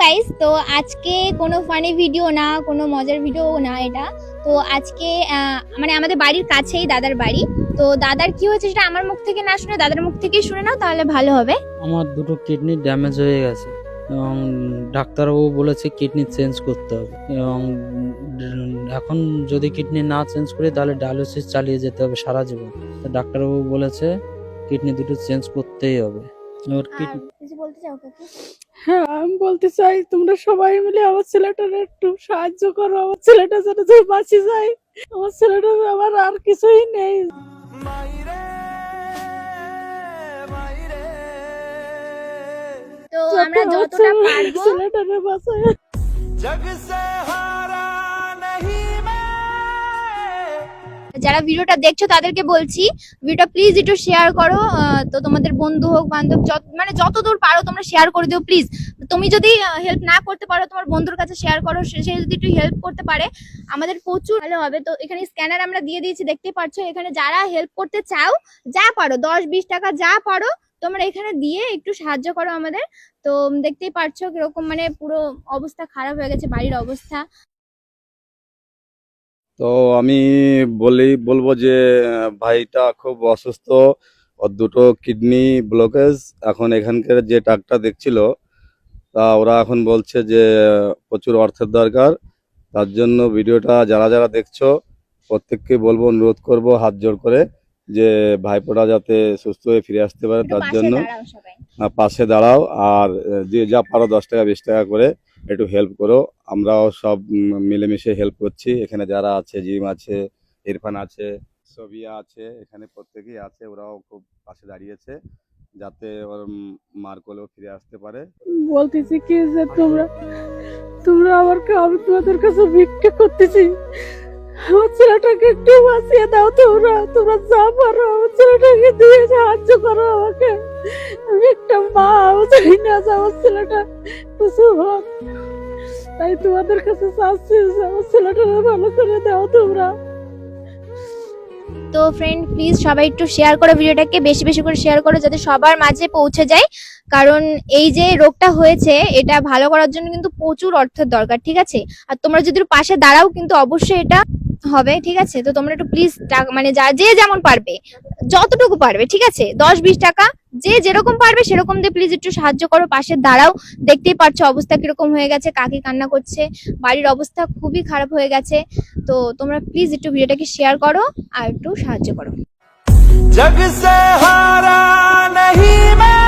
Guys, তো আজকে কোনো ফানি ভিডিও না, কোনো মজার ভিডিও না এটা। তো আজকে মানে আমাদের বাড়ির কাছেই দাদার বাড়ি। তো দাদার কি হয়েছে সেটা আমার মুখ থেকে না শুনে দাদার মুখ থেকেই শুনে নাও, তাহলে ভালো হবে। আমার দুটো কিডনি ড্যামেজ হয়ে গেছে এবং ডাক্তারবাবু বলেছে কিডনি চেঞ্জ করতে হবে এবং এখন যদি কিডনি না চেঞ্জ করি তাহলে ডায়ালিসিস চালিয়ে যেতে হবে সারা জীবন। তো ডাক্তারবাবু বলেছে কিডনি দুটো চেঞ্জ করতেই হবে। এবার কিডনি কিছু বলতে চাও কাকু? হ্যাঁ, আমি বলতে চাই তোমরা সবাই মিলে আমার ছেলেটার একটু সাহায্য করো। আমার ছেলেটা যেন বাঁচি যায়। আমার ছেলেটা আমার আর কিছুই নেই। তো আমরা যতটা পারবো ছেলেটারে বাঁচায়। যারা ভিডিওটা দেখছো তাদেরকে বলছি ভিডিওটা প্লিজ একটু শেয়ার করো। তো তোমাদের বন্ধু হোক বান্ধব মানে যতদূর পারো তোমরা শেয়ার করে দিও প্লিজ। তুমি যদি হেল্প না করতে পারো তোমার বন্ধুর কাছে শেয়ার করো, সে যদি একটু হেল্প করতে পারে আমাদের প্রচুর ভালো হবে। তো এখানে স্ক্যানার আমরা দিয়ে দিয়েছি, দেখতেই পাচ্ছ। এখানে যারা হেল্প করতে চাও যা পারো 10-20 টাকা যা পারো তোমরা এখানে দিয়ে একটু সাহায্য করো আমাদের। তো দেখতেই পাচ্ছ কিরকম মানে পুরো অবস্থা খারাপ হয়ে গেছে বাড়ির অবস্থা। তো আমি বলবো যে ভাইটা খুব অসুস্থ, ওর দুটো কিডনি ব্লকেজ। এখন এখানকার যে ডাক্তার দেখছিল তা ওরা এখন বলছে যে প্রচুর অর্থের দরকার। তার জন্য ভিডিওটা যারা যারা দেখছো প্রত্যেককে বলবো, অনুরোধ করব হাত জোড় করে যে ভাইপোটা যাতে সুস্থ হয়ে ফিরে আসতে পারে তার জন্য পাশে দাঁড়াও। আর যে যা পারো 10 টাকা 20 টাকা করে একটু হেল্প করো। আমরাও সব মিলেমিশে হেল্প করছি। এখানে যারা আছে, জিম আছে, ইরফান আছে, সবিয়া আছে, এখানে প্রত্যেকেই আছে। ওরাও খুব পাশে দাঁড়িয়েছে যাতে ওর মার কোলেও ফিরে আসতে পারে। বলতেছি কি যে তোমরা আমি তোমাদের কাছে ভিক্ষা করতেছি। আমার ছেলেটাকে একটু বাঁচিয়ে দাও। তোমরা যা পারো আমার ছেলেটাকে দিয়ে সাহায্য করো আমাকে। আমি একটা মা, চাই না যে আমার ছেলেটা কিছু হোক। তাই তোমাদের কাছে চাচ্ছি যে আমার ছেলেটা ভালো করে দাও তোমরা। তো ফ্রেন্ড প্লিজ সবাই একটু শেয়ার করো ভিডিওটাকে, বেশি বেশি করে শেয়ার করো যাতে সবার মাঝে পৌঁছে যায়। কারণ এই যে রোগটা হয়েছে এটা ভালো করার জন্য কিন্তু প্রচুর অর্থের দরকার, ঠিক আছে? আর তোমরা যদি পাশে দাঁড়াও কিন্তু অবশ্যই এটা হবে, ঠিক আছে? তো তোমরা একটু প্লিজ মানে যে যেমন পারবে যতটুকু পারবে, ঠিক আছে? 10-20 টাকা যে যেরকম পারবে সেরকম দিয়ে প্লিজ একটু সাহায্য করো, পাশে দাঁড়াও। দেখতেই পাচ্ছ অবস্থা কিরকম হয়ে গেছে, কাকি কান্না করছে, বাড়ির অবস্থা খুবই খারাপ হয়ে গেছে। তো তোমরা প্লিজ একটু ভিডিওটাকে শেয়ার করো আর একটু সাহায্য করো। जग से हारा नहीं मैं।